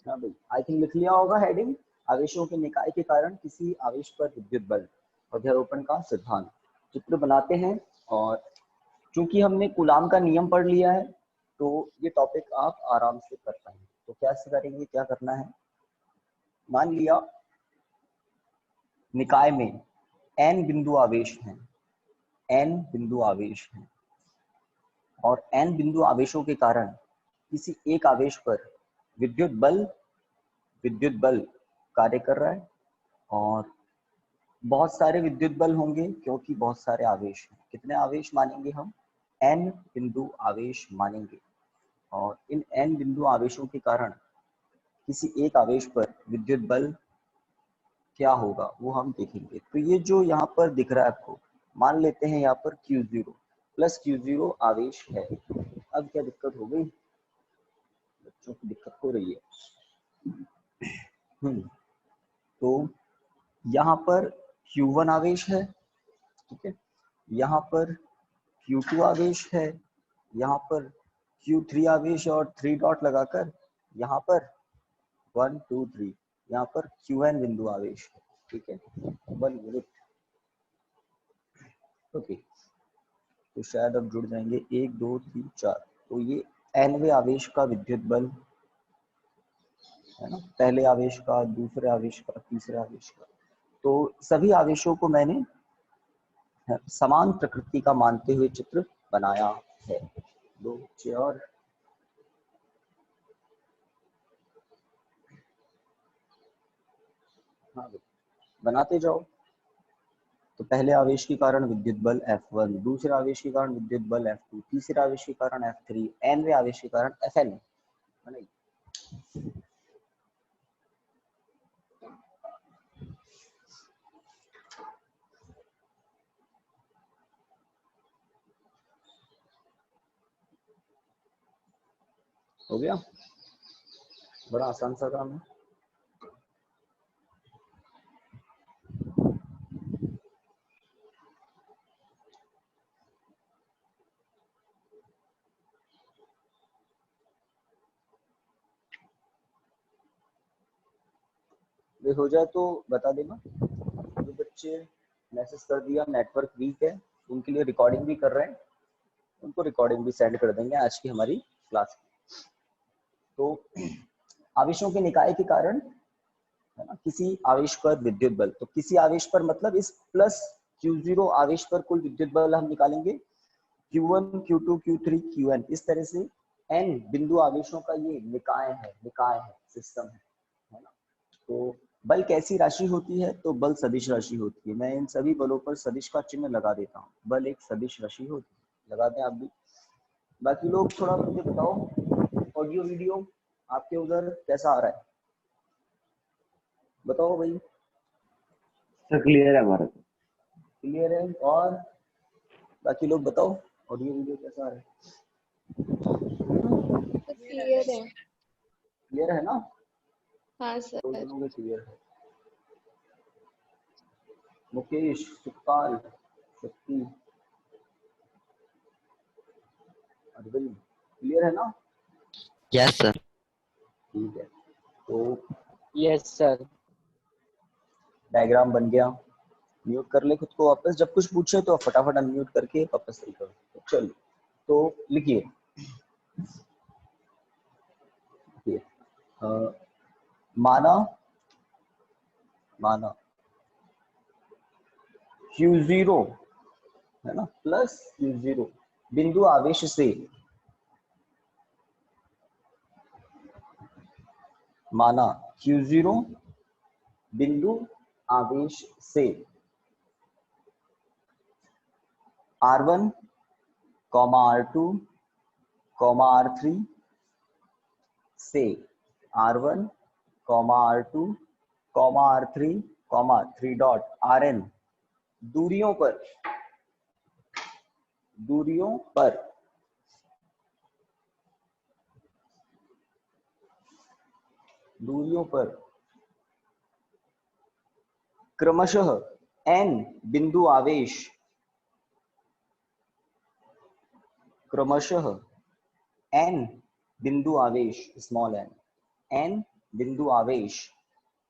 हाँ भाई, I think लिख लिया होगा हेडिंग, आवेशों के निकाय के कारण किसी आवेश पर विद्युत बल, अध्यारोपण का सिद्धांत। चित्र बनाते हैं, और चूंकि हमने कूलाम का नियम पढ़ लिया है तो ये टॉपिक आप आराम से कर पाएंगे। तो क्या करेंगे, क्या करना है, मान लिया निकाय में n बिंदु आवेश हैं, n बिंदु आवेश हैं, और n बिंदु आवेशों के कारण किसी एक आवेश पर विद्युत बल कार्य कर रहा है, और बहुत सारे विद्युत बल होंगे क्योंकि बहुत सारे आवेश हैं। कितने आवेश मानेंगे हम, n बिंदु आवेश मानेंगे, और इन n बिंदु आवेशों के कारण किसी एक आवेश पर विद्युत बल क्या होगा वो हम देखेंगे। तो ये जो यहाँ पर दिख रहा है आपको, मान लेते हैं यहाँ पर Q0 प्लस Q0 आवेश है। अब क्या दिक्कत हो गई, बच्चों की दिक्कत हो रही है। तो यहाँ पर Q1 आवेश है, ठीक है, यहाँ पर Q2 आवेश है, यहाँ पर Q3 आवेश, और 3 डॉट लगाकर यहाँ पर 1 2 3 यहाँ पर Qn बिंदु आवेश है, ठीक है। 1 मिनट, ओके। तो शायद अब जुड़ जाएंगे 1 2 3 4। तो ये nवें आवेश का विद्युत बल है ना, पहले आवेश का, दूसरे आवेश का, तीसरे आवेश का। तो सभी आवेशों को मैंने समान प्रकृति का मानते हुए चित्र बनाया है। दो चेयर, हाँ बनाते जाओ। तो पहले आवेश के कारण विद्युत बल F1, दूसरे आवेश के कारण विद्युत बल F2, तीसरे आवेश के कारण F3, nवें आवेश के कारण Fn। हो गया, बड़ा आसान सा काम है। ये हो जाए तो बता देना। जो बच्चे मैसेज कर दिया नेटवर्क वीक है, उनके लिए रिकॉर्डिंग भी कर रहे हैं, उनको रिकॉर्डिंग भी सेंड कर देंगे आज की हमारी क्लास की। तो आवेशों के निकाय के कारण है ना, किसी आवेश पर विद्युत बल, तो किसी आवेश पर मतलब इस प्लस Q0 आवेश पर कुल विद्युत बल हम निकालेंगे Q1 Q2 Q3 Qn। इस तरह से n बिंदु आवेशों का ये निकाय है, सिस्टम है ना। तो बल कैसी राशि होती है, तो बल सदिश राशि होती है। मैं इन सभी बलों पर सदिश का चिन्ह लगा देता हूँ। बल एक सदिश राशि होती है, लगा दें आप भी। बाकी लोग थोड़ा मुझे बताओ, ऑडियो वीडियो आपके उधर कैसा आ रहा है, बताओ भाई। सर क्लियर है हमारा, क्लियर है, और बाकी लोग बताओ ऑडियो वीडियो कैसा आ रहा है। क्लियर है। क्लियर है ना, हाँ सर। तो दोनों में क्लियर है। मुकेश, सुखपाल, शक्ति, अरविंद, क्लियर है ना? Yes sir. ठीक है, तो यस सर। डायग्राम बन गया। म्यूट कर ले खुद को वापस, जब कुछ पूछे तो फटाफट अनम्यूट करके वापस सही करो। तो चलो, तो लिखिए माना Q0 है ना प्लस Q0 बिंदु आवेश से, माना Q0 बिंदु आवेश से R1, R2, R3 से R1, R2, R3, 3 dot Rn दूरियों पर क्रमशः n बिंदु आवेश, क्रमशः n बिंदु आवेश स्मॉल n बिंदु आवेश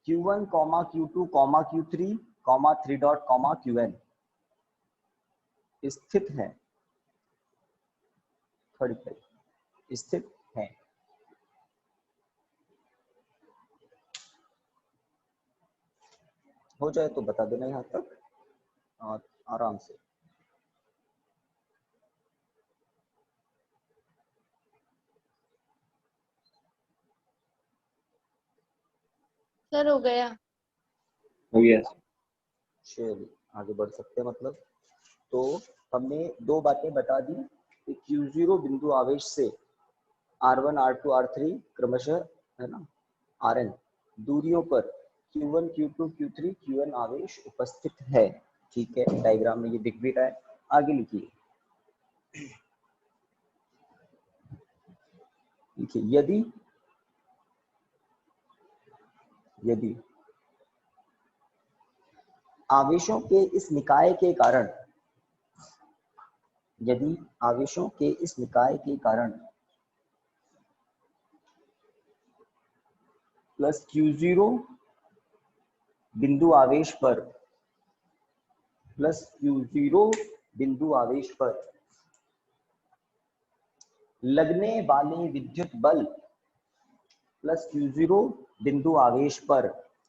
Q1, Q2, Q3, 3 dot, Qn स्थित है, थर्ड पे स्थित है। हो जाए तो बता देना यहाँ तक और आराम से। सर हो गया। हो गया। चलिए आगे बढ़ सकते हैं। मतलब तो हमने दो बातें बता दी कि Q0 बिंदु आवेश से R1, R2, R3 क्रमशः है ना Rn दूरियों पर Q1, Q2, Q3, Qn आवेश उपस्थित है। ठीक है, डायग्राम में ये दिख भी रहा है। आगे लिखिए, यदि आवेशों के इस निकाय के कारण प्लस Q0 बिंदु आवेश पर लगने वाले विद्युत बल प्लस Q0 बिंदु आवेश पर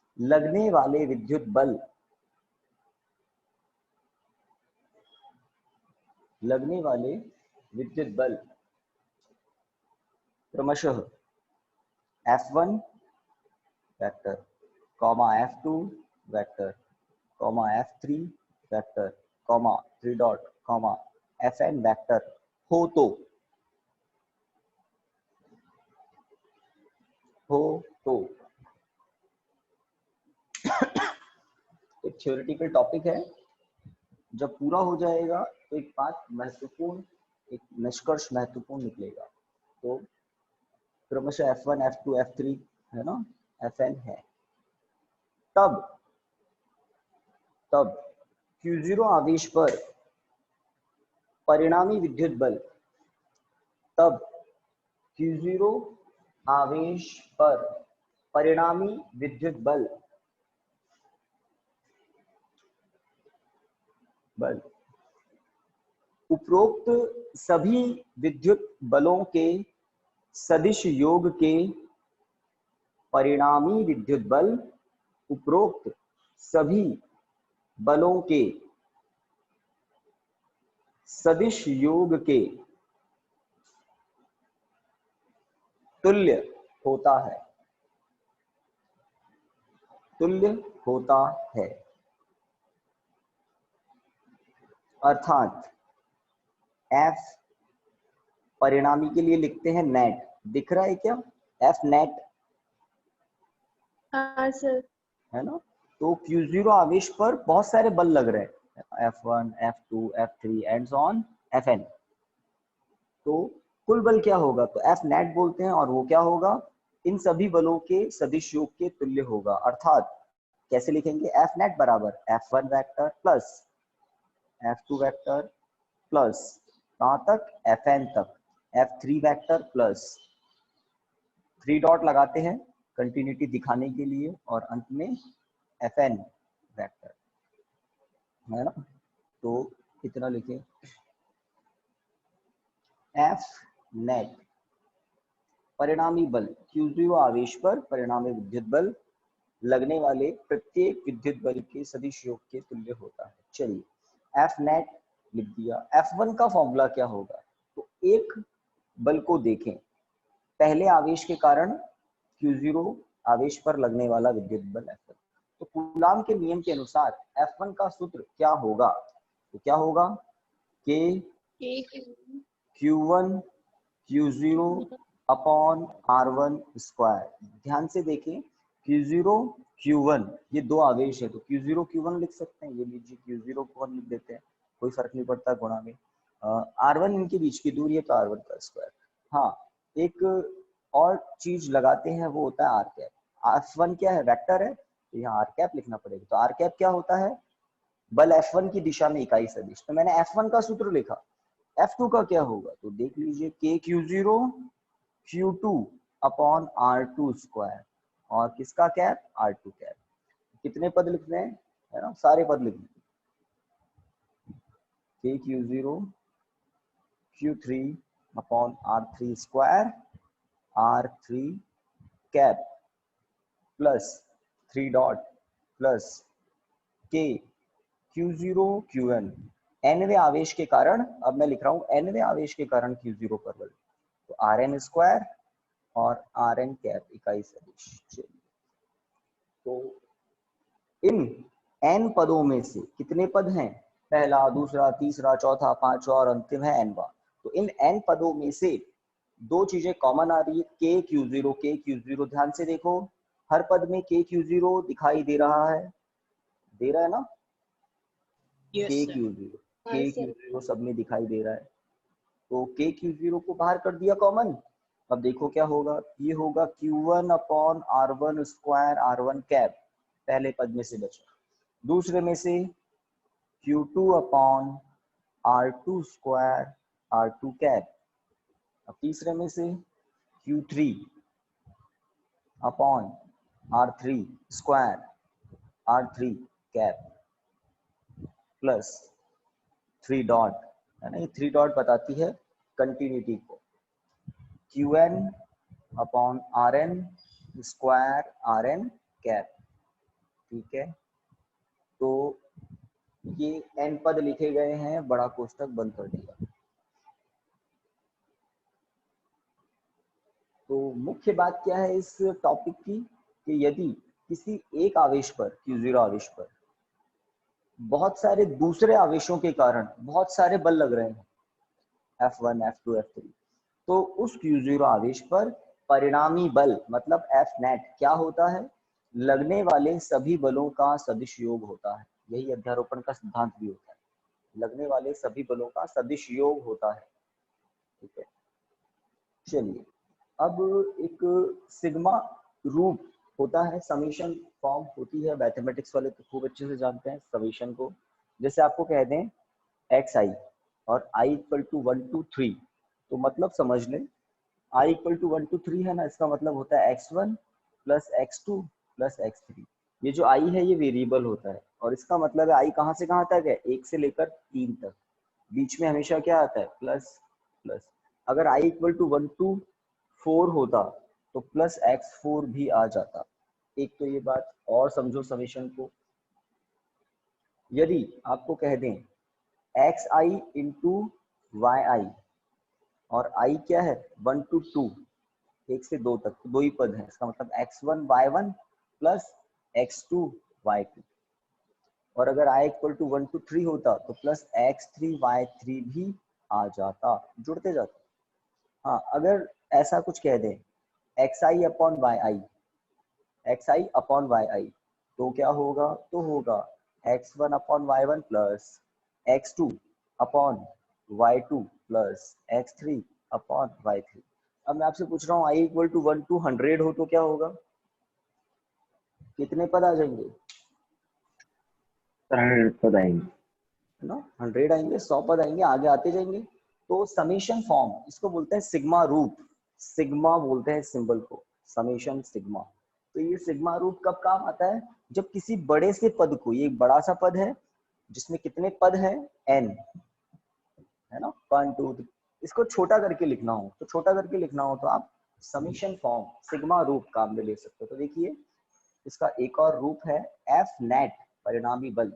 लगने वाले विद्युत बल क्रमशः F1 vector, F2 vector, F3 vector, 3 dot, Fn vector हो तो एक थ्योरेटिकल टॉपिक है। जब पूरा हो जाएगा तो एक बात महत्वपूर्ण, एक निष्कर्ष महत्वपूर्ण निकलेगा। तो क्रमशः F1, F2, F3 है ना, Fn है। तब Q0 आवेश पर परिणामी विद्युत बल, Q0 आवेश पर परिणामी विद्युत बल उपरोक्त सभी विद्युत बलों के सदिश योग के परिणामी विद्युत बल, उपरोक्त सभी बलों के सदिश योग के तुल्य होता है। अर्थात F परिणामी के लिए लिखते हैं नेट, दिख रहा है क्या, F नेट हाँ सर। है ना। तो Q0 आवेश पर बहुत सारे बल लग रहे हैं, F1, F2, F3 and so on Fn। तो कुल बल क्या होगा, तो F नेट बोलते हैं, और वो क्या होगा, इन सभी बलों के सदिश योग के तुल्य होगा। अर्थात कैसे लिखेंगे, F नेट बराबर F1 vector plus F2 vector plus कहाँ तक, Fn तक, F3 वेक्टर प्लस 3 डॉट लगाते हैं कंटिन्यूटी दिखाने के लिए, और अंत में Fn वेक्टर है ना। तो कितना लिखें, F नेट परिणामी बल Q0 आवेश पर परिणामी विद्युत बल लगने वाले प्रत्येक विद्युत बल के सदिश योग के तुल्य होता है। चलिए F नेट लिख दिया। F1 का फॉर्मूला क्या होगा, तो एक बल को देखें, पहले आवेश के कारण Q0 आवेश पर लगने वाला विद्युत बल F1। तो कूलाम के नियम के अनुसार F1 का सूत्र क्या होगा, तो क्या होगा, K Q1 Q0 upon R1 square. ध्यान से देखें, Q0 Q1 ये दो आवेश है, तो Q0 Q1 लिख सकते हैं, ये लीजिए Q0 Q1 लिख देते हैं, कोई फर्क नहीं पड़ता गुणा में। R1 इनके बीच की दूरी है तो R1 का स्क्वायर। हाँ, एक और चीज लगाते हैं, वो होता है आर कैप। F1 क्या है, वेक्टर है, तो यहाँ आर कैप लिखना पड़ेगा। तो आर कैप क्या होता है, बल F1 की दिशा में इकाई सदिश। तो मैंने F1 का सूत्र लिखा, F2 का क्या होगा, तो देख लीजिए K Q0 Q2 upon R2 square. और किसका कैप, R2 कैप। कितने पद लिखने हैं, है ना, सारे पद लिखने के Q0 Q3 upon R3 square R3 cap plus 3 dot plus K Q0 Qn nवें आवेश के कारण, अब मैं लिख रहा हूं nवें आवेश के कारण Q0 पर बल, तो Rn स्क्वायर और Rn कैप इकाई सदिश। चलिए, तो इन n पदों में से कितने पद हैं, पहला, दूसरा, तीसरा, चौथा, पांचवा और अंतिम है nवा। तो इन n पदों में से दो चीजें कॉमन आ रही है, k Q0 k Q0। ध्यान से देखो, हर पद में k Q0 दिखाई दे रहा है, दे रहा है ना, k Q0 सब में दिखाई दे रहा है। तो k Q0 को बाहर कर दिया कॉमन। अब देखो क्या होगा, ये होगा Q1 upon R1 square R1 cap, पहले पद में से बचा। दूसरे में से Q2 upon R2 square R2 cap. अब तीसरे में से Q3 upon R3 square R3 cap plus 3 dot, है ना, ये 3 डॉट बताती है कंटिन्यूटी को, Qn upon Rn square Rn cap. ठीक है, तो ये n पद लिखे गए हैं, बड़ा कोष्टक बंद कर दिया। तो मुख्य बात क्या है इस टॉपिक की, कि यदि किसी एक आवेश पर, Q0 आवेश पर बहुत सारे दूसरे आवेशों के कारण बहुत सारे बल लग रहे हैं, F1 F2 F3, तो उस Q0 आवेश पर परिणामी बल मतलब F नेट क्या होता है, लगने वाले सभी बलों का सदिश योग होता है। यही अध्यारोपण का सिद्धांत भी होता है, लगने वाले सभी बलों का सदिश योग होता है। ठीक है, चलिए, अब एक सिग्मा रूप होता है, समीशन फॉर्म होती है, मैथमेटिक्स वाले तो खूब अच्छे से जानते हैं समीशन को। जैसे आपको कह दें xi और i इक्वल टू 1 to 3, तो मतलब समझ लें i इक्वल टू 1 to 3 है ना, इसका मतलब होता है x1 plus x2 plus x3। ये जो i है ये वेरिएबल होता है, और इसका मतलब है i कहाँ से कहाँ तक है, 1 से लेकर 3 तक, बीच में हमेशा क्या आता है, प्लस प्लस। अगर i इक्वल टू 1 to 4 होता तो प्लस x4 भी आ जाता। एक तो ये बात, और समझो समीशन को, यदि आपको कह दें xi इंटू yi और i क्या है 1 to 2, 1 से 2 तक, तो दो ही पद है, इसका मतलब x1 y1 plus x2 y2। और अगर i इक्वल टू 1 to 3 होता तो प्लस x3 y3 भी आ जाता, जुड़ते जाते। हाँ, अगर ऐसा कुछ कह दें xi अपॉन yi, तो क्या होगा, तो होगा x1 upon y1 plus x2 upon y2 plus x3 upon y3। अब मैं आपसे पूछ रहा हूँ i इक्वल टू 1 to 100 हो तो क्या होगा, कितने पद आ जाएंगे, 100 पद आएंगे, है ना, 100 आएंगे, 100 पद आएंगे, आगे आते जाएंगे। तो समीशन फॉर्म, इसको बोलते हैं सिग्मा रूप, सिग्मा बोलते हैं सिंबल को, समीशन सिग्मा। तो ये सिग्मा रूप कब काम आता है, जब किसी बड़े से पद को, ये एक बड़ा सा पद है जिसमें कितने पद है n, है ना, 1 2 3, इसको छोटा करके लिखना हो, तो छोटा करके लिखना हो तो आप समीशन फॉर्म सिग्मा रूप काम में ले सकते हो। तो देखिए, इसका एक और रूप है F नेट परिणामी बल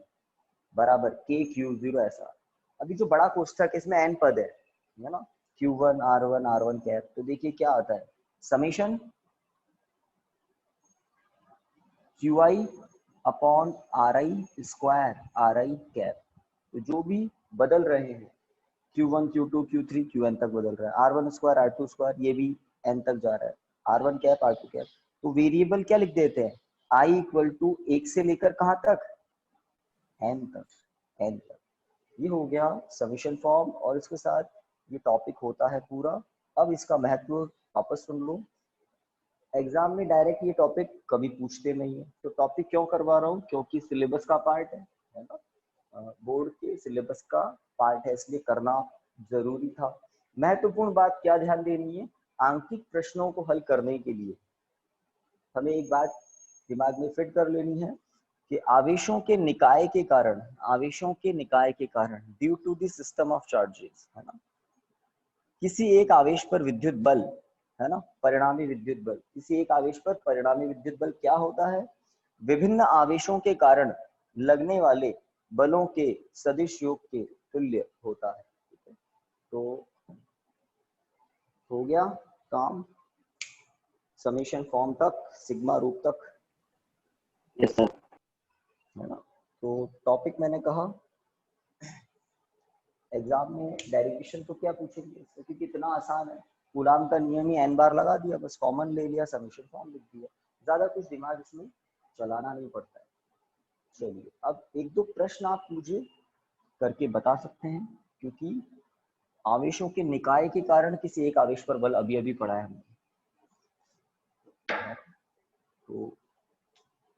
बराबर k Q0 ऐसा। अभी जो बड़ा कोष्ठक है इसमें n पद है ना, Q1 R1 कैप, तो देखिए क्या आता है, summation QI upon RI square RI cap. तो जो भी बदल रहे हैं Q1 Q2 Q3 Qn तक बदल रहा है, R1 स्क्वायर R2 स्क्वायर ये भी n तक जा रहा है, R1 कैप R2 कैप। तो वेरिएबल क्या लिख देते हैं, i इक्वल टू 1 से लेकर कहाँ तक, n तक। ये हो गया समीशन फॉर्म, और इसके साथ ये टॉपिक होता है पूरा। अब इसका महत्व वापस सुन लो, एग्जाम में डायरेक्ट ये टॉपिक कभी पूछते नहीं है, तो टॉपिक क्यों करवा रहा हूँ, क्योंकि सिलेबस का पार्ट है ना, बोर्ड के सिलेबस का पार्ट है, इसलिए करना जरूरी था। महत्वपूर्ण बात क्या ध्यान देनी है, आंकिक प्रश्नों को हल करने के लिए हमें एक बात दिमाग में फिट कर लेनी है कि आवेशों के निकाय के कारण, due to the system of charges, है ना, किसी एक आवेश पर विद्युत बल, है ना, परिणामी विद्युत बल, किसी एक आवेश पर परिणामी विद्युत बल क्या होता है? विभिन्न आवेशों के कारण लगने वाले बलों के सदिश योग के तुल्य होता है। ठीक है, तो हो गया काम समेशन फॉर्म तक, सिग्मा रूप तक, यस सर। है ना। तो टॉपिक मैंने कहा, एग्जाम में डेरिवेशन तो क्या पूछेंगे, क्योंकि कितना आसान है, कूलाम का नियम ही n बार लगा दिया, बस कॉमन ले लिया, समेशन फॉर्म लिख दिया, ज्यादा कुछ दिमाग इसमें चलाना नहीं पड़ता है। चलिए अब एक दो प्रश्न आप मुझे करके बता सकते हैं, क्योंकि आवेशों के निकाय के कारण किसी एक आवेश पर बल अभी अभी पढ़ा है हमने। तो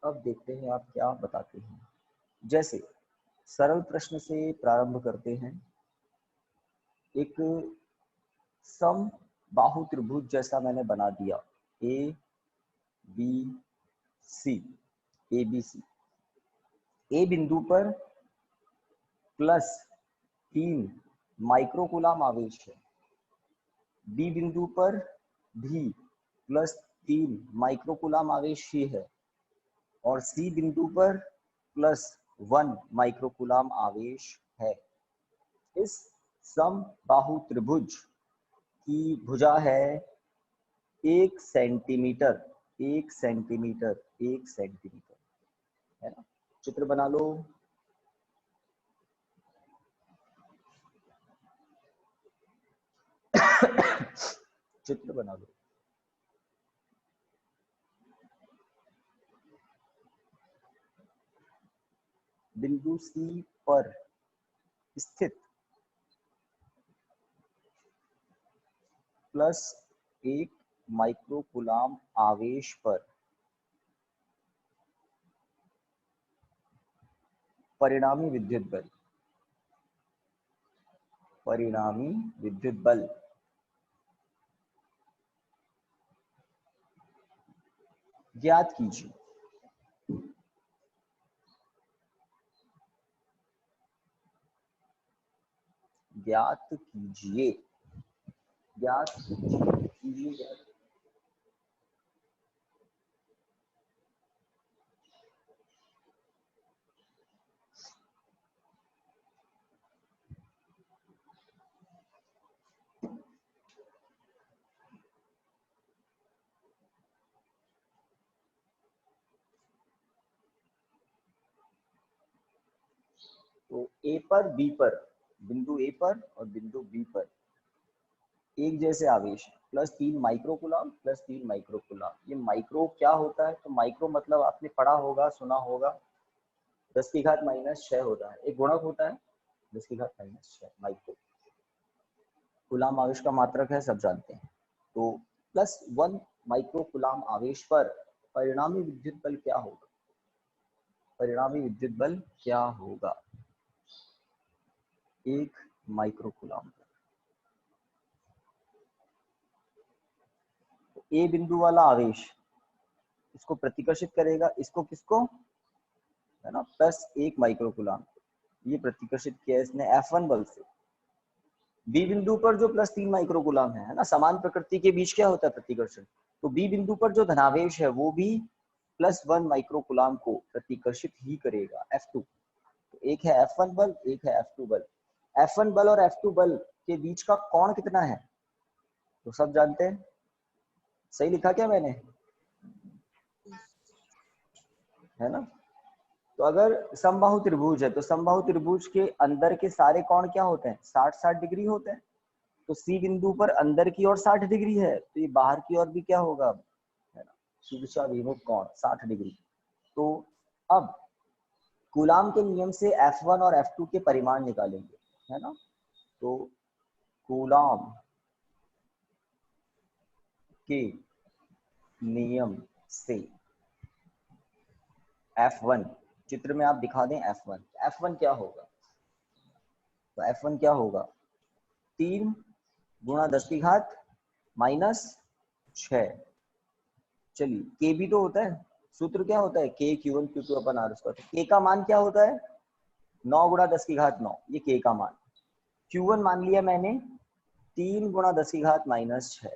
अब देखते हैं आप क्या बताते हैं। जैसे सरल प्रश्न से प्रारंभ करते हैं। एक सम बाहु त्रिभुज जैसा मैंने बना दिया, A B C, A B C. ए बिंदु पर प्लस 3 माइक्रोकूलाम आवेश है, बी बिंदु पर भी प्लस 3 माइक्रोकूलाम आवेश ही है, और सी बिंदु पर प्लस 1 माइक्रोकूलाम आवेश है। इस सम बाहु त्रिभुज की भुजा है 1 सेंटीमीटर, 1 सेंटीमीटर, 1 सेंटीमीटर, है ना। चित्र बना लो। चित्र बना लो। बिंदु सी पर स्थित प्लस 1 माइक्रोकूलाम आवेश पर परिणामी विद्युत बल, परिणामी विद्युत बल ज्ञात कीजिए। ज्ञात कीजिए, ज्ञात कीजिए। तो ए पर बी पर, बिंदु ए पर और बिंदु बी पर एक जैसे आवेश है, प्लस 3 माइक्रोकूलाम, प्लस 3 माइक्रोकूलाम। ये माइक्रो क्या होता है? तो माइक्रो मतलब आपने पढ़ा होगा, सुना होगा, 10 की घात -6 होता है, एक गुणक होता है 10 की घात -6 माइक्रो। कूलाम आवेश का मात्रक है, सब जानते हैं। तो प्लस 1 माइक्रोकूलाम आवेश पर परिणामी विद्युत बल क्या होगा? परिणामी विद्युत बल क्या होगा 1 माइक्रोकूलाम पर? तो ए बिंदु वाला आवेश इसको प्रतिकर्षित करेगा, इसको किसको, है ना, प्लस 1 माइक्रोकूलाम, ये प्रतिकर्षित किया इसने F1 बल से। बी बिंदु पर जो प्लस 3 माइक्रोकूलाम है ना, समान प्रकृति के बीच क्या होता है? प्रतिकर्षण। तो बी बिंदु पर जो धनावेश है वो भी प्लस 1 माइक्रोकूलाम को प्रतिकर्षित ही करेगा, F2। तो एक है F1 बल, एक है F2 बल। F1 बल और F2 बल के बीच का कोण कितना है? तो सब जानते हैं। सही लिखा क्या मैंने? है ना। तो अगर समबाहु त्रिभुज है तो समबाहु त्रिभुज के अंदर के सारे कोण क्या होते हैं? 60-60 डिग्री होते हैं। तो सी बिंदु पर अंदर की ओर 60 डिग्री है, तो ये बाहर की ओर भी क्या होगा, है ना, शीर्षा विमुख कोण 60 डिग्री। तो अब कूलाम के नियम से F1 और F2 के परिमाण निकालेंगे, है ना। तो कूलाम के नियम से F1, चित्र में आप दिखा दें F1, F1 क्या होगा? तो F1 क्या होगा? 3 गुणा 10 की घात -6 चलिए के भी तो होता है, सूत्र क्या होता है के Q1 Q2 upon are square. के का मान क्या होता है 9 गुणा 10 की घात 9, ये के का मान। Q1 मान लिया मैंने 3 गुणा 10 की घात -6,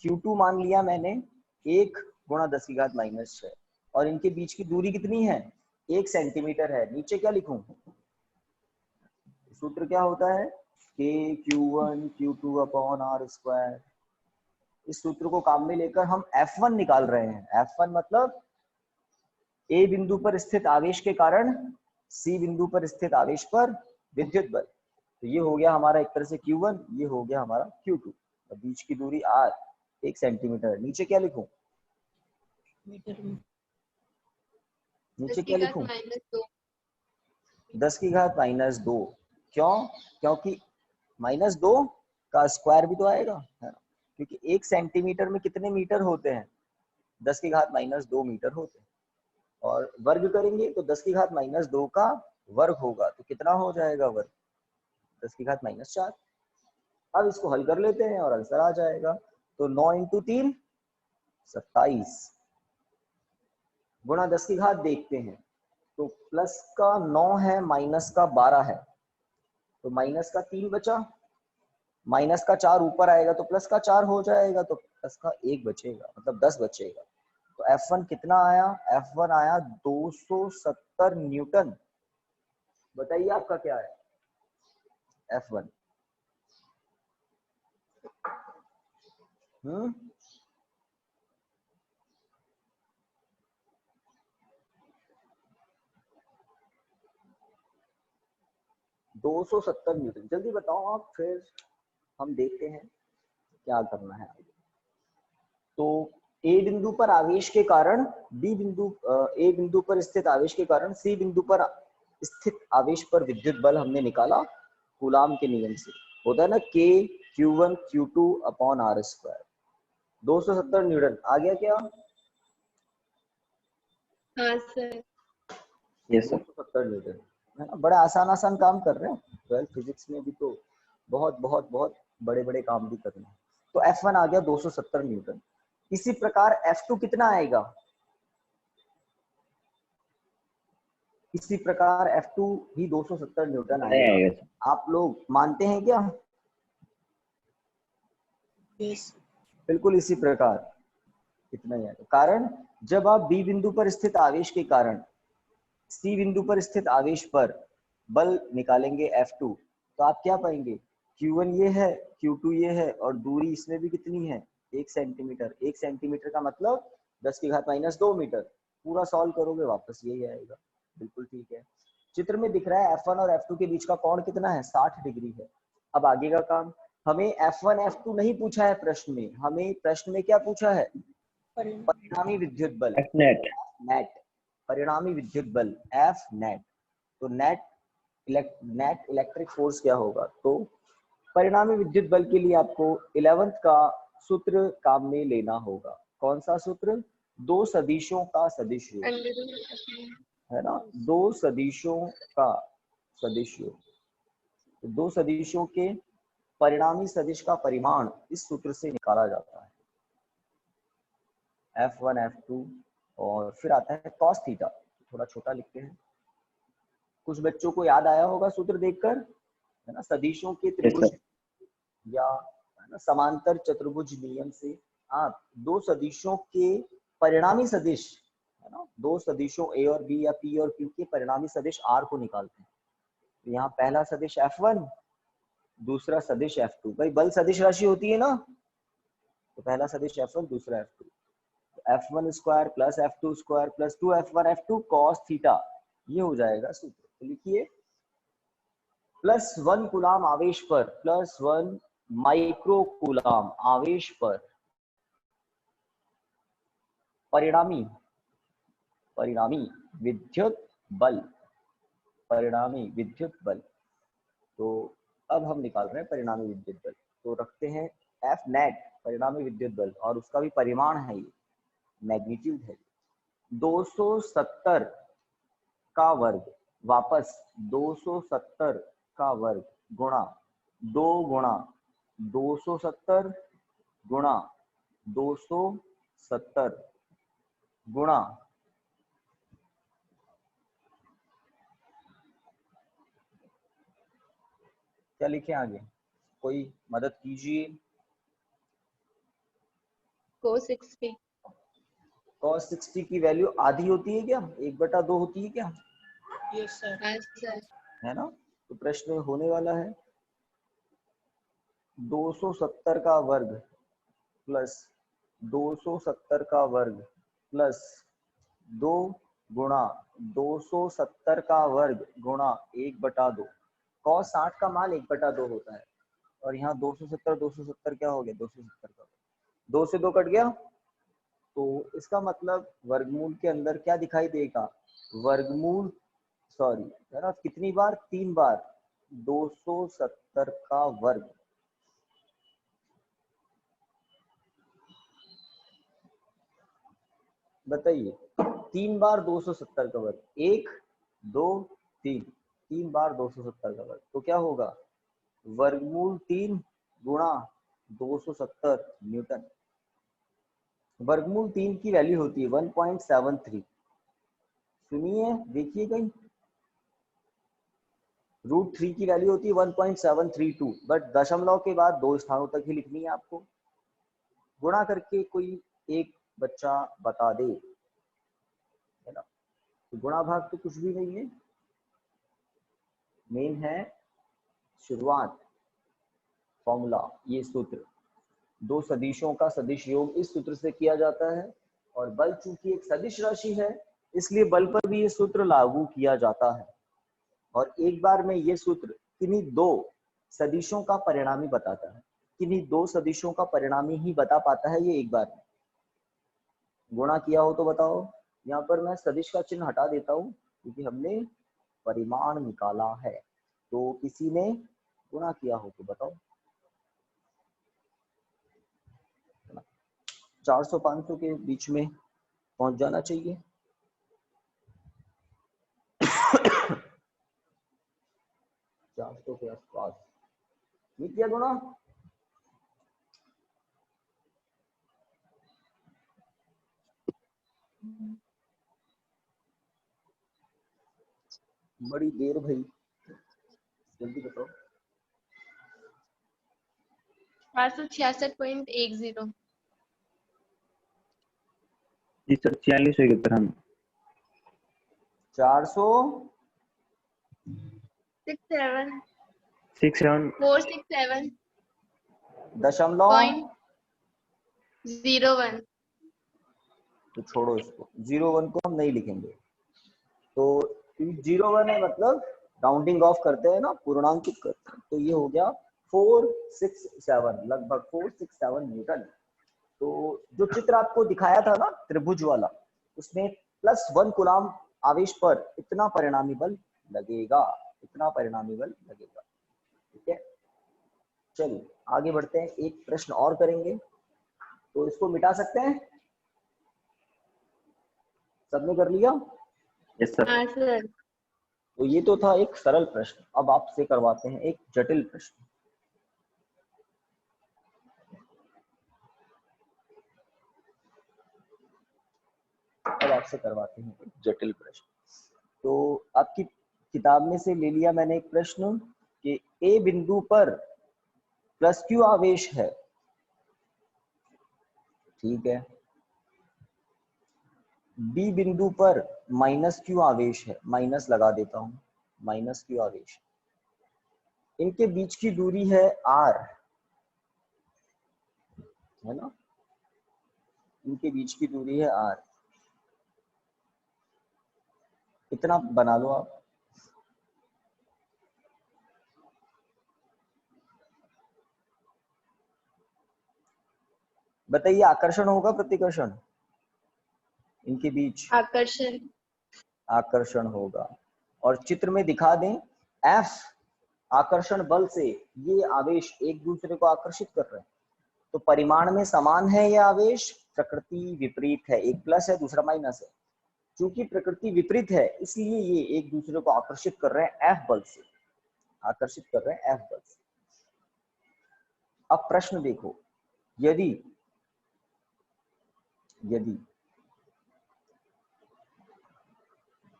Q2 मान लिया मैंने 1 गुणा 10 की घात -6, और इनके बीच की दूरी कितनी है 1 सेंटीमीटर है। नीचे क्या लिखूं, सूत्र क्या होता है के Q1 Q2 upon R square. इस सूत्र को काम में लेकर हम F1 निकाल रहे हैं। F1 मतलब A बिंदु पर स्थित आवेश के कारण C बिंदु पर स्थित आवेश पर विद्युत बल। तो ये हो गया हमारा एक तरह से Q1, ये हो गया हमारा Q2। और बीच की दूरी R 1 सेंटीमीटर। नीचे क्या लिखूं, मीटर में नीचे क्या लिखूं -2। 10 की घात -2। क्यों, क्योंकि -2 का स्क्वायर भी तो आएगा, है ना, क्योंकि 1 सेंटीमीटर में कितने मीटर होते हैं 10 की घात -2 मीटर होते हैं। और वर्ग करेंगे तो 10 की घात -2 का वर्ग होगा, तो कितना हो जाएगा वर्ग 10 की घात -4। अब इसको हल कर लेते हैं और आंसर आ जाएगा। तो 9 × 3 27 गुणा 10 की घात देखते हैं, तो प्लस का 9 है माइनस का 12 है, तो माइनस का 3 बचा, माइनस का 4 ऊपर आएगा तो प्लस का 4 हो जाएगा, तो प्लस का 1 बचेगा, मतलब 10 बचेगा। तो F1 कितना आया, F1 आया 270 न्यूटन। बताइए आपका क्या है F1। 270 न्यूटन। जल्दी बताओ आप, फिर हम देखते हैं क्या करना है। तो ए बिंदु पर आवेश के कारण ए बिंदु पर स्थित आवेश के कारण सी बिंदु पर स्थित आवेश पर विद्युत बल हमने निकाला कूलाम के नियम से। होता है ना के Q1 Q2 upon R square. 270 newton आ गया क्या? हाँ सर। Yes sir. 270 न्यूटन, है ना। बड़ा आसान आसान काम कर रहे हैं, 12th फिजिक्स में भी तो बहुत बहुत बहुत बड़े बड़े काम भी करना है। तो F1 आ गया 270 न्यूटन। इसी प्रकार F2 कितना आएगा, इसी प्रकार F2 भी 270 न्यूटन नहीं आएगा। आएगा सर। आप लोग मानते हैं क्या? यस। बिल्कुल इसी प्रकार इतना ही आएगा। कारण जब आप बी बिंदु पर स्थित आवेश के कारण सी बिंदु पर स्थित आवेश पर बल निकालेंगे F2, तो आप क्या पाएंगे Q1 ये है, Q2 ये है, और दूरी इसमें भी कितनी है 1 सेंटीमीटर। 1 सेंटीमीटर का मतलब 10 की घात -2 मीटर। पूरा सॉल्व करोगे वापस यही आएगा। बिल्कुल ठीक है। चित्र में दिख रहा है F1 और F2 के बीच का कोण कितना है 60 डिग्री है। अब आगे का काम, हमें F1 F2 नहीं पूछा है प्रश्न में, हमें प्रश्न में क्या पूछा है परिणामी विद्युत बल एफ नेट। नेट। परिणामी विद्युत बल F नेट। तो नेट इलेक्ट्रिक फोर्स क्या होगा, तो परिणामी विद्युत बल के लिए आपको 11th का सूत्र काम में लेना होगा। कौन सा सूत्र, दो सदिशों का सदिश योग, है ना, दो सदिशों का सदिश योग। तो दो सदिशों के परिणामी सदिश का परिमाण इस सूत्र से निकाला जाता है F1 F2। और फिर आता है cos थीटा, थोड़ा छोटा लिखते हैं, कुछ बच्चों को याद आया होगा सूत्र देखकर, है ना, सदिशों के यस त्रिभुज सर। या है ना समांतर चतुर्भुज नियम से आप दो सदिशों के परिणामी सदिश, है ना, दो सदिशों A और B या P और Q के परिणामी सदिश R को निकालते हैं। तो यहाँ पहला सदिश F1, दूसरा सदिश F2। भाई बल सदिश राशि होती है ना, तो पहला सदिश F1, दूसरा F2। F1 square plus F2 square plus 2F1 F2 cos theta, ये हो जाएगा सूत्र। तो लिखिए +1 कूलाम आवेश पर +1 माइक्रो कूलाम आवेश पर परिणामी विद्युत बल, परिणामी विद्युत बल। तो अब हम निकाल रहे हैं परिणामी विद्युत बल। तो रखते हैं F नेट परिणामी विद्युत बल, और उसका भी परिमाण है, ये मैग्नीट्यूड है 270 का वर्ग, वापस 270 का वर्ग गुणा 2 गुणा 270 गुणा 270 70 गुणा क्या लिखे आगे, कोई मदद कीजिए। cos 60। cos 60 की वैल्यू आधी होती है क्या, 1/2 होती है क्या, यस सर। हाँ सर। है ना। तो प्रश्न होने वाला है 270 का वर्ग प्लस 270 का वर्ग प्लस 2 गुणा 270 का वर्ग गुणा 1/2। cos 60 का मान 1/2 होता है, और यहाँ 270 क्या हो गया, 270 का 2 से 2 कट गया, तो इसका मतलब वर्गमूल के अंदर क्या दिखाई देगा, वर्गमूल सॉरी है ना, कितनी बार, 3 बार 270 का वर्ग। बताइए 3 बार 270 का वर्ग, 1 2 3, 3 बार 270 का वर्ग, तो क्या होगा, वर्गमूल 3 गुणा 270 न्यूटन। वर्गमूल 3 की वैल्यू होती है 1.73। सुनिए देखिए कहीं, √3 की वैल्यू होती है 1.732, बट दशमलव के बाद 2 स्थानों तक ही लिखनी है आपको। गुणा करके कोई एक बच्चा बता दे, है ना। तो गुणा भाग तो कुछ भी नहीं है, मेन है शुरुआत, फॉर्मूला, ये सूत्र। 2 सदिशों का सदिश योग इस सूत्र से किया जाता है, और बल चूंकि एक सदिश राशि है इसलिए बल पर भी ये सूत्र लागू किया जाता है। और एक बार में ये सूत्र किन्हीं 2 सदिशों का परिणामी बताता है, किन्हीं 2 सदिशों का परिणामी ही बता पाता है ये एक बार में। गुणा किया हो तो बताओ, यहाँ पर मैं सदिश का चिन्ह हटा देता हूँ क्योंकि हमने परिमाण निकाला है। तो किसी ने गुणा किया हो तो बताओ। 400-500 के बीच में पहुंच जाना चाहिए। 400 के आसपास ये किया गुणा, बड़ी देर भाई, जल्दी बताओ। 466.10। जी सर 46 हो गया उत्तर हम। 400 67 67 467 दशमलव, 0.01। तो छोड़ो इसको, 01 को हम नहीं लिखेंगे। तो 01 है मतलब राउंडिंग ऑफ करते हैं ना, पूर्णांकित करते हैं, तो ये हो गया 467, लगभग 467 न्यूटन। तो जो चित्र आपको दिखाया था ना त्रिभुज वाला, उसमें +1 कूलाम आवेश पर इतना परिणामी बल लगेगा, इतना परिणामी बल लगेगा। ठीक है, चलिए आगे बढ़ते हैं, एक प्रश्न और करेंगे। तो इसको मिटा सकते हैं, सबने कर लिया। Yes sir. हाँ सर। तो ये तो था एक सरल प्रश्न, अब आपसे करवाते हैं एक जटिल प्रश्न। अब आपसे करवाते हैं एक जटिल प्रश्न। तो आपकी किताब में से ले लिया मैंने एक प्रश्न कि ए बिंदु पर +q आवेश है, ठीक है, बी बिंदु पर -q आवेश है, माइनस लगा देता हूं, -q आवेश, इनके बीच की दूरी है r, है ना, इनके बीच की दूरी है r, इतना बना लो आप। बताइए आकर्षण होगा प्रतिकर्षण इनके बीच, आकर्षण। आकर्षण होगा। और चित्र में दिखा दें, F आकर्षण बल से ये आवेश एक दूसरे को आकर्षित कर रहे हैं, तो परिमाण में समान है ये आवेश, प्रकृति विपरीत है, एक प्लस है दूसरा माइनस है। चूंकि प्रकृति विपरीत है इसलिए ये एक दूसरे को आकर्षित कर रहे हैं F बल से, आकर्षित कर रहे हैं F बल से। अब प्रश्न देखो, यदि यदि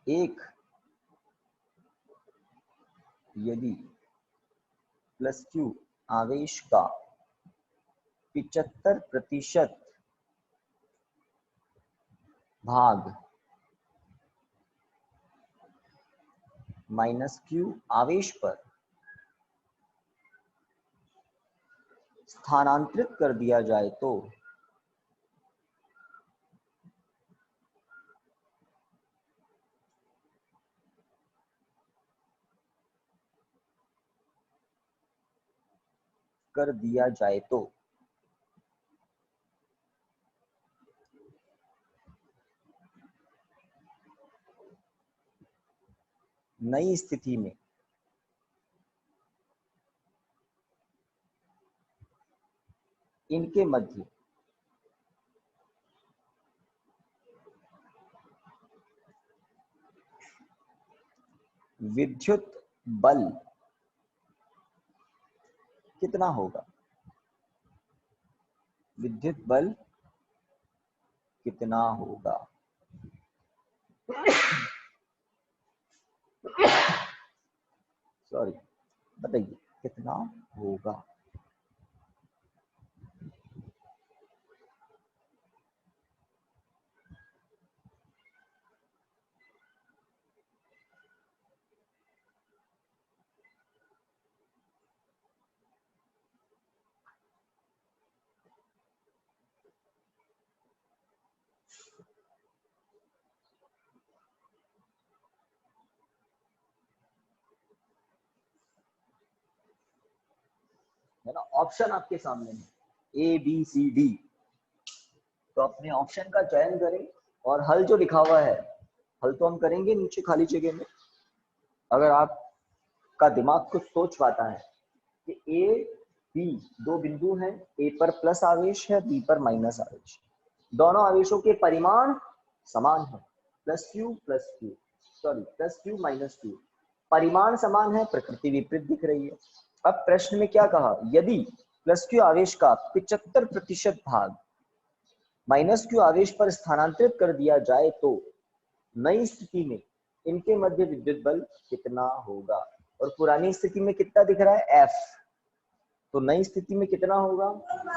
एक यदि प्लस क्यू आवेश का 75% भाग माइनस क्यू आवेश पर स्थानांतरित कर दिया जाए तो नई स्थिति में इनके मध्य विद्युत बल कितना होगा? विद्युत बल कितना होगा? सॉरी, बताइए कितना होगा? है ना, ऑप्शन आपके सामने है ए बी सी डी। तो अपने ऑप्शन का चयन करें और हल जो लिखा हुआ है, हल तो हम करेंगे नीचे खाली जगह में। अगर आपका दिमाग कुछ सोच पाता है कि ए बी दो बिंदु हैं, ए पर प्लस आवेश है, बी पर माइनस आवेश, दोनों आवेशों के परिमाण समान है, प्लस क्यू माइनस क्यू, परिमाण समान है, प्रकृति विपरीत दिख रही है। अब प्रश्न में क्या कहा? यदि प्लस क्यू आवेश का 75% भाग माइनस क्यू आवेश पर स्थानांतरित कर दिया जाए तो नई स्थिति में इनके मध्य विद्युत बल कितना होगा? और पुरानी स्थिति में कितना दिख रहा है? F। तो नई स्थिति में कितना होगा?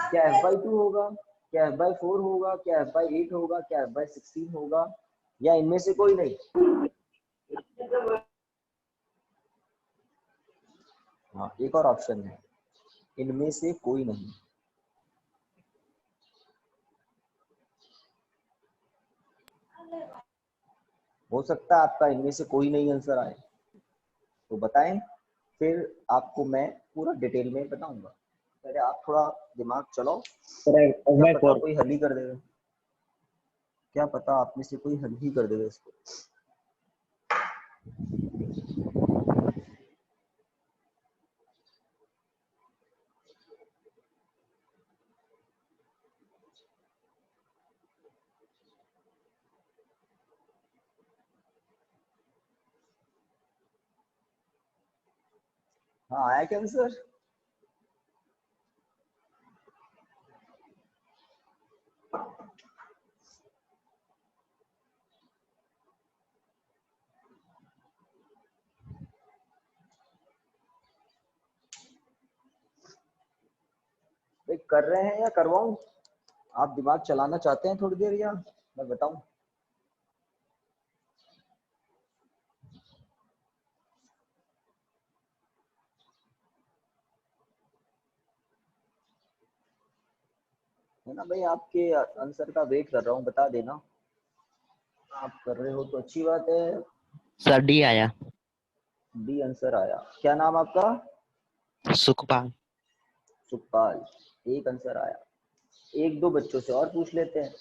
क्या F/2 होगा, क्या F/4 होगा, क्या F/8 होगा, क्या F/16 होगा, या इनमें से कोई नहीं? हाँ, एक और ऑप्शन है, इनमें से कोई नहीं। हो सकता है आपका इनमें से कोई नहीं आंसर आए, तो बताएं, फिर आपको मैं पूरा डिटेल में बताऊंगा। पहले आप थोड़ा दिमाग चलाओ, क्या पता कोई हल ही कर देगा, क्या पता आप में से कोई हल ही कर देगा इसको। हाँ, आया क्या आंसर? कर रहे हैं या करवाऊं? आप दिमाग चलाना चाहते हैं थोड़ी देर, या मैं बताऊं? है ना भाई, आपके आंसर का वेट कर रहा हूँ, बता देना। आप कर रहे हो तो अच्छी बात है। सर डी आया। डी आंसर आया। क्या नाम आपका? सुखपाल। सुखपाल, एक आंसर आया। एक दो बच्चों से और पूछ लेते हैं।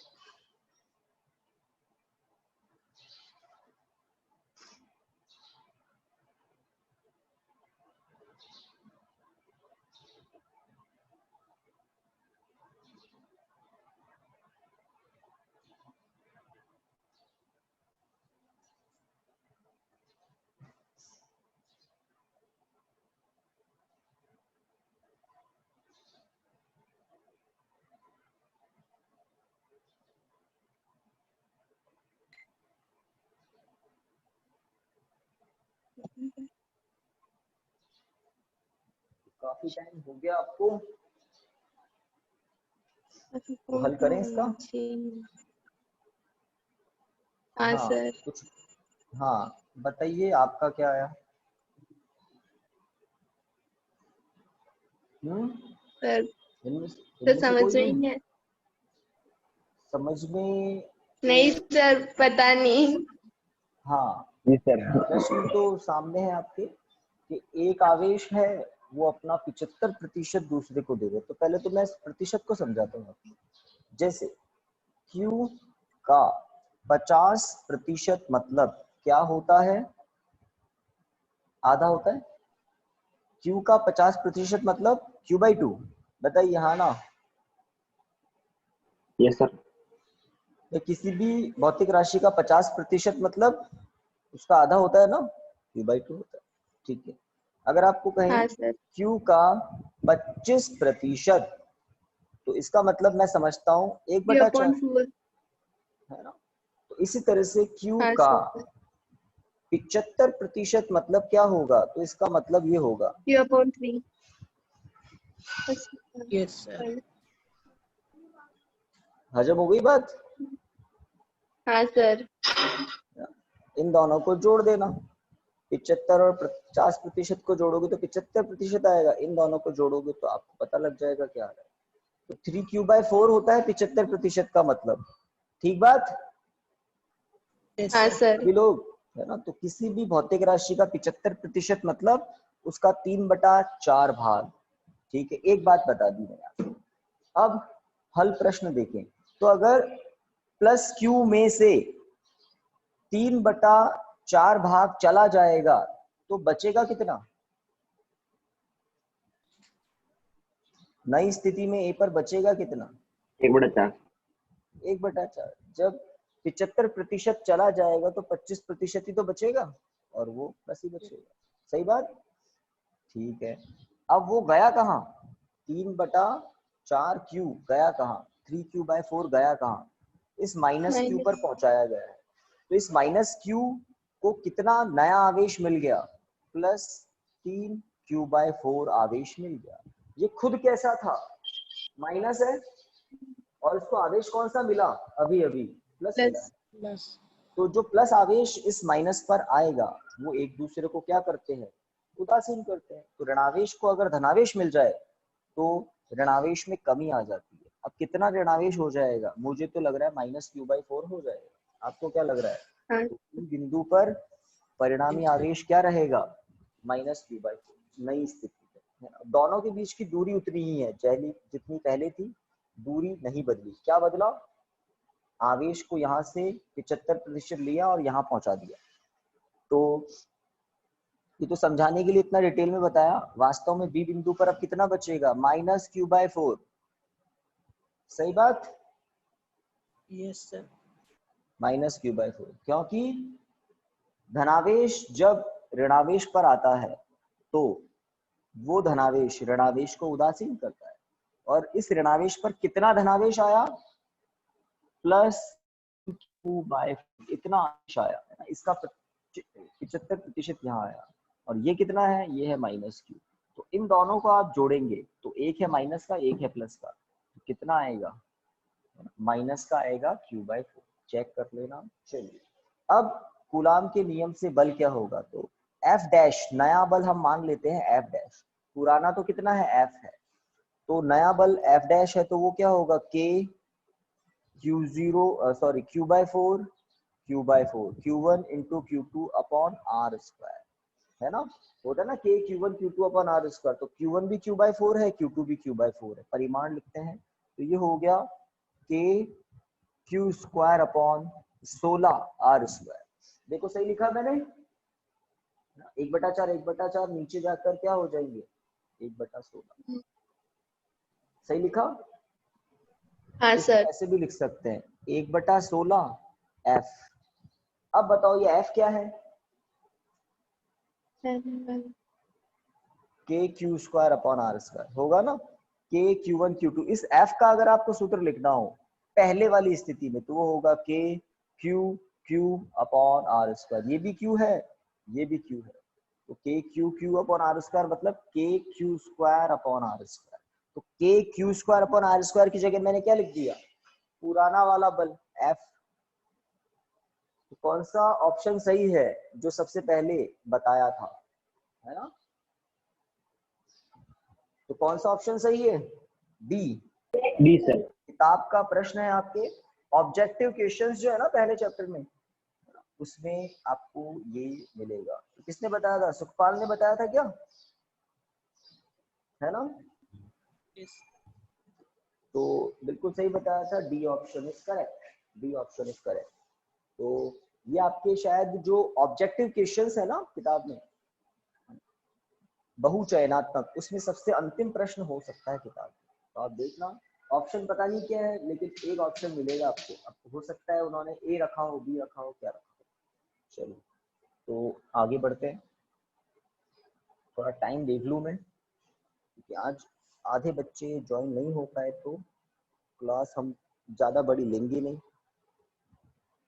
काफी टाइम हो गया आपको, तो हल करें इसका। हाँ हाँ सर। कुछ, हाँ बताइए आपका क्या आया। सर इनमें तो इनमें से समझ कोई में ही नहीं नहीं है। समझ में। नहीं सर, पता नहीं। हाँ जी सर। प्रश्न तो सामने है आपके कि एक आवेश है वो अपना 75% दूसरे को दे रहे। तो पहले तो मैं इस प्रतिशत को समझाता हूँ आपको। जैसे Q का 50% मतलब क्या होता है, आधा होता है। Q का 50% मतलब Q/2, बताइए हाँ ना। Yes sir. तो किसी भी भौतिक राशि का 50% मतलब उसका आधा होता है ना, Q/2 होता है। ठीक है, अगर आपको कहें हाँ सर। Q का 25%, तो इसका मतलब मैं समझता हूँ 1/4, 3/4। है ना। तो इसी तरह से Q हाँ का सर। 75% मतलब क्या होगा, तो इसका मतलब ये होगा। 3/3। Yes sir. हजम हो गई बात। हाँ सर। इन दोनों को जोड़ देना, 75 और 50% को जोड़ोगे तो 75% आएगा। इन दोनों को जोड़ोगे तो आपको पता लग जाएगा क्या आ रहा है। तो 3Q/4 होता है 75% का मतलब। ठीक बात। हाँ सर। सभी लोग, है ना। तो किसी भी भौतिक राशि का 75% मतलब उसका 3/4 भाग। ठीक है, एक बात बता दी मैंने। अब हल प्रश्न देखें, तो अगर प्लस Q में से 3/4 भाग चला जाएगा तो बचेगा कितना। नई स्थिति में A पर बचेगा कितना, 1/4। 1/4। जब 75% चला जाएगा तो 25% ही तो बचेगा, और वो बस ही बचेगा। सही बात। ठीक है, अब वो गया कहाँ, 3/4Q गया कहाँ, 3Q/4 गया कहाँ, इस -Q पर पहुंचाया गया है। तो इस -Q को कितना नया आवेश मिल गया, +3Q/4 आवेश मिल गया। ये खुद कैसा था, माइनस है, और इसको आवेश कौन सा मिला, अभी अभी प्लस मिला है। प्लस। तो जो प्लस आवेश इस माइनस पर आएगा वो एक दूसरे को क्या करते हैं, उदासीन करते हैं। तो ऋणावेश को अगर धनावेश मिल जाए तो ऋणावेश में कमी आ जाती है। अब कितना ऋणावेश हो जाएगा, मुझे तो लग रहा है -Q/4 हो जाएगा। आपको क्या लग रहा है। हाँ। तो इस बिंदु पर परिणामी आवेश क्या रहेगा, -Q/4। नई स्थिति है, दोनों के बीच की दूरी उतनी ही है जितनी पहले थी, दूरी नहीं बदली। क्या बदला, आवेश को यहाँ से 75% लिया और यहाँ पहुंचा दिया। तो ये तो समझाने के लिए इतना डिटेल में बताया। वास्तव में बी बिंदु पर अब कितना बचेगा, -Q/4। सही बात। Yes sir. -Q/4, क्योंकि धनावेश जब ऋणावेश पर आता है तो वो धनावेश ऋणावेश को उदासीन करता है। और इस ऋणावेश पर कितना धनावेश आया, +Q/4, इतना आवेश आया है ना। इसका 75% यहाँ आया, और ये कितना है, ये है -Q। तो इन दोनों को आप जोड़ेंगे तो एक है माइनस का, एक है प्लस का, तो कितना आएगा, माइनस का आएगा Q/4। चेक कर लेना। चलिए, अब कूलाम के नियम से बल क्या होगा, तो F' नया बल हम मान लेते हैं F'। पुराना तो कितना है, F है। तो नया बल F' है, तो वो क्या होगा, Q/4 Q1 into Q2 upon R², है ना। होता है ना Q1 Q2 अपॉन R²। तो Q1 भी Q/4 है, Q2 भी Q/4 है। परिमाण लिखते हैं तो ये हो गया KQ² अपॉन 16R²। देखो सही लिखा मैंने, 1/4 1/4 नीचे जाकर क्या हो जाएंगे, 1/16। सही लिखा। हाँ इसको सर। ऐसे भी लिख सकते हैं, 1/16 F। अब बताओ ये F क्या है, KQ² अपॉन R² होगा ना, KQ1 Q2। इस F का अगर आपको सूत्र लिखना हो पहले वाली स्थिति में तो वो होगा KQ अपॉन R²। ये भी Q है, ये भी Q है, तो K Q upon R square मतलब K Q square upon R square. तो K Q square upon R square की जगह मैंने क्या लिख दिया, पुराना वाला बल एफ। तो कौन सा ऑप्शन सही है जो सबसे पहले बताया था, है ना? तो कौन सा ऑप्शन सही है? डी। D sir. किताब का प्रश्न है आपके ऑब्जेक्टिव क्वेश्चंस जो है ना पहले चैप्टर में, उसमें आपको ये मिलेगा। तो किसने बताया था? सुखपाल ने बताया था क्या, है ना? Yes. तो बिल्कुल सही बताया था, D option is correct, D option is correct. तो ये आपके शायद जो ऑब्जेक्टिव क्वेश्चंस है ना किताब में बहुचयनात्मक, उसमें सबसे अंतिम प्रश्न हो सकता है किताब। तो आप देखना, ऑप्शन पता नहीं क्या है लेकिन एक ऑप्शन मिलेगा आपको हो सकता है उन्होंने ए रखा हो, बी रखा हो, क्या रखा हो। चलो तो आगे बढ़ते हैं, थोड़ा टाइम देख लूं मैं क्योंकि आज आधे बच्चे ज्वाइन नहीं हो पाए तो क्लास हम ज्यादा बड़ी लेंगे नहीं।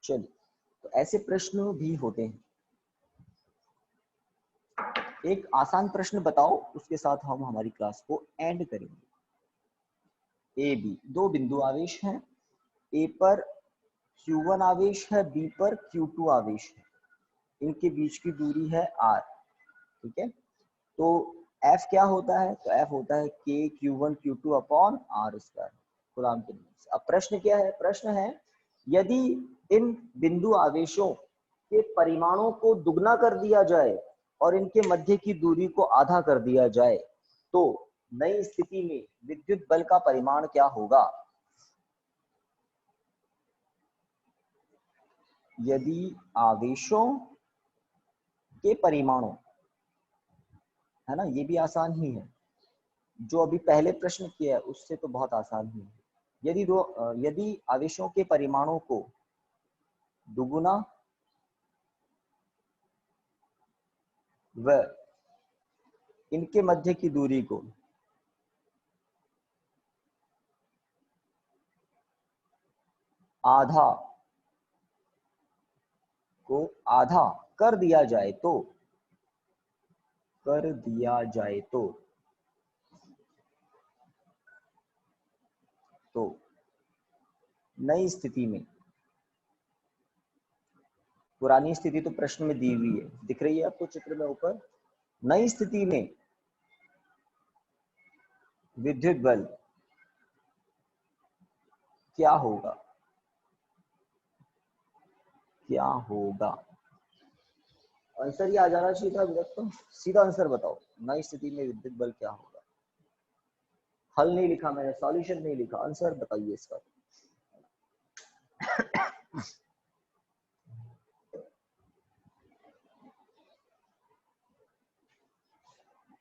चलिए, तो ऐसे प्रश्न भी होते हैं। एक आसान प्रश्न बताओ, उसके साथ हम हमारी क्लास को एंड करेंगे। ए बी दो बिंदु आवेश हैं, ए पर Q1 आवेश है, बी पर Q2 आवेश है, इनके बीच की दूरी है r। ठीक है, तो F क्या होता है? तो F होता है K Q1 Q2 upon r square, coulomb के नियम से। अब प्रश्न क्या है? प्रश्न है यदि इन बिंदु आवेशों के परिमाणों को दुगना कर दिया जाए और इनके मध्य की दूरी को आधा कर दिया जाए तो नई स्थिति में विद्युत बल का परिमाण क्या होगा? यदि आवेशों के परिमाणों, है ना, ये भी आसान ही है, जो अभी पहले प्रश्न किया है उससे तो बहुत आसान ही है। यदि आवेशों के परिमाणों को दुगुना व इनके मध्य की दूरी को आधा कर दिया जाए तो नई स्थिति में, पुरानी स्थिति तो प्रश्न में दी हुई है, दिख रही है आपको चित्र में ऊपर। नई स्थिति में विद्युत बल क्या होगा? क्या होगा? आंसर ये आ जाना चाहिए था अभी तक तो। सीधा आंसर बताओ, नई स्थिति में विद्युत बल क्या होगा? हल नहीं लिखा मैंने, सॉल्यूशन नहीं लिखा, आंसर बताइए इसका।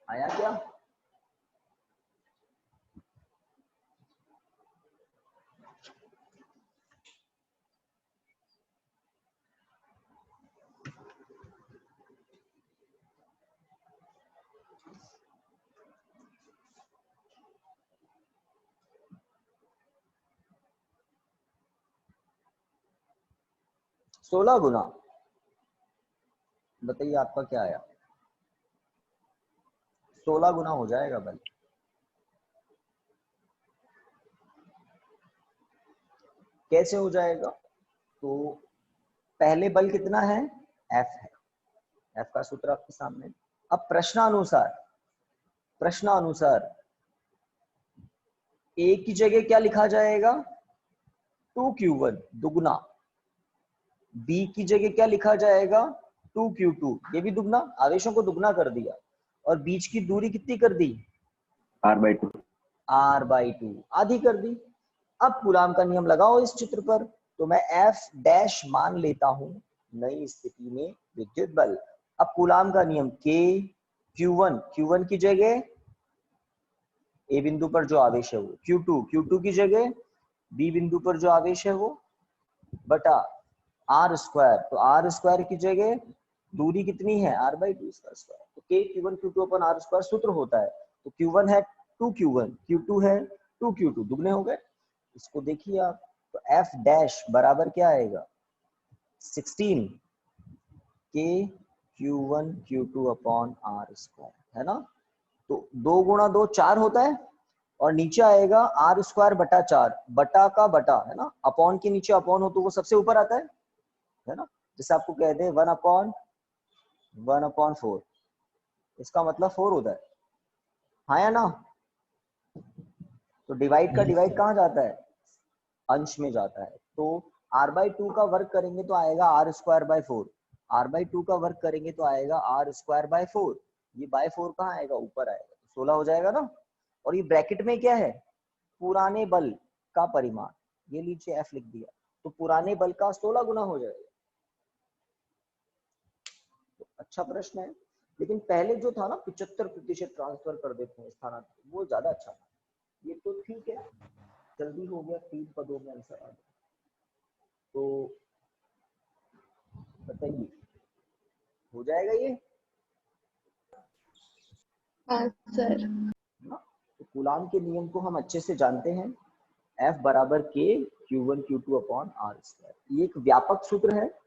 आया क्या? सोलह गुना, बताइए आपका क्या आया? 16 गुना हो जाएगा बल। कैसे हो जाएगा? तो पहले बल कितना है? F है, F का सूत्र आपके सामने। अब प्रश्नानुसार A की जगह क्या लिखा जाएगा? 2Q1 दुगना। B की जगह क्या लिखा जाएगा? 2Q2, ये भी दुगना, आवेशों को दुगना कर दिया और बीच की दूरी कितनी कर दी? r/2। r/2 आधी कर दी। अब कूलम्ब का नियम लगाओ इस चित्र पर, तो मैं F डैश मान लेता हूं नई स्थिति में विद्युत बल। अब कूलम्ब का नियम K Q1 की जगह A बिंदु पर जो आवेश है वो, Q2 की जगह B बिंदु पर जो आवेश है वो, बटा r स्क्वायर, तो r स्क्वायर की जगह दूरी कितनी है? r/2 इसका स्क्वायर। तो K Q1 Q2 अपन r स्क्वायर सूत्र होता है। तो Q1 है 2Q1, Q2 है 2Q2, दुगने हो गए। इसको देखिए आप, तो F डैश बराबर क्या आएगा? 16 K Q1 Q2 upon R square, है ना। तो 2 गुणा 2 4 होता है, और नीचे आएगा R स्क्वायर बटा 4, बटा का बटा, है ना। अपॉन के नीचे अपॉन हो तो वो सबसे ऊपर आता है ना। जैसे आपको कहते हैं 1/4, इसका मतलब 4 होता है, हाँ या ना। तो डिवाइड का डिवाइड कहाँ जाता है, अंश में जाता है। तो r/2 का वर्ग करेंगे तो आएगा R स्क्वायर बाय 4, r/2 का वर्ग करेंगे तो आएगा R स्क्वायर बाय 4, ये बाय 4 कहाँ आएगा, ऊपर आएगा, तो 16 हो जाएगा ना। और ये ब्रैकेट में क्या है, पुराने बल का परिमाण, ये लीजिए F लिख दिया, तो पुराने बल का 16 गुना हो जाएगा। तो अच्छा प्रश्न है, लेकिन पहले जो था ना 75% ट्रांसफर कर देते हैं स्थानांतरण, वो ज्यादा अच्छा था। ये तो ठीक है, जल्दी हो गया, 3 पदों में आंसर आ गया। तो बताइए, हो जाएगा ये हाँ सर। ना। तो कूलाम के नियम को हम अच्छे से जानते हैं, F बराबर K Q1 Q2 upon R square. ये एक व्यापक सूत्र है।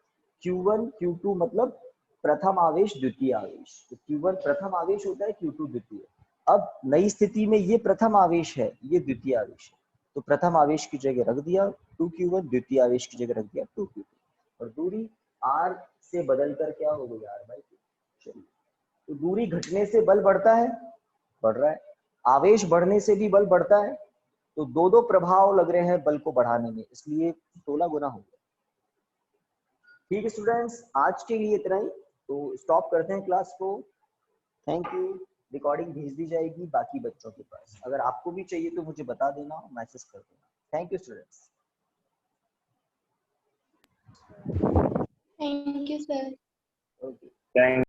Q1 Q2 मतलब प्रथम आवेश द्वितीय आवेश, तो Q1 प्रथम आवेश होता है, Q2 द्वितीय। अब नई स्थिति में ये प्रथम आवेश है, ये द्वितीय आवेश है, तो प्रथम आवेश की जगह रख दिया 2Q1, द्वितीय आवेश की जगह रख दिया 2Q2, और दूरी R से बदल कर क्या हो गई, R/2। चलिए, तो दूरी घटने से बल बढ़ता है, बढ़ रहा है, आवेश बढ़ने से भी बल बढ़ता है, तो दो दो प्रभाव लग रहे हैं बल को बढ़ाने में, इसलिए 16 गुना हो गया। ठीक है स्टूडेंट्स, आज के लिए इतना ही, तो स्टॉप करते हैं क्लास को। Thank you. रिकॉर्डिंग भेज दी जाएगी बाकी बच्चों के पास, अगर आपको भी चाहिए तो मुझे बता देना, मैसेज कर देना। Thank you students. Thank you sir. Okay. Thank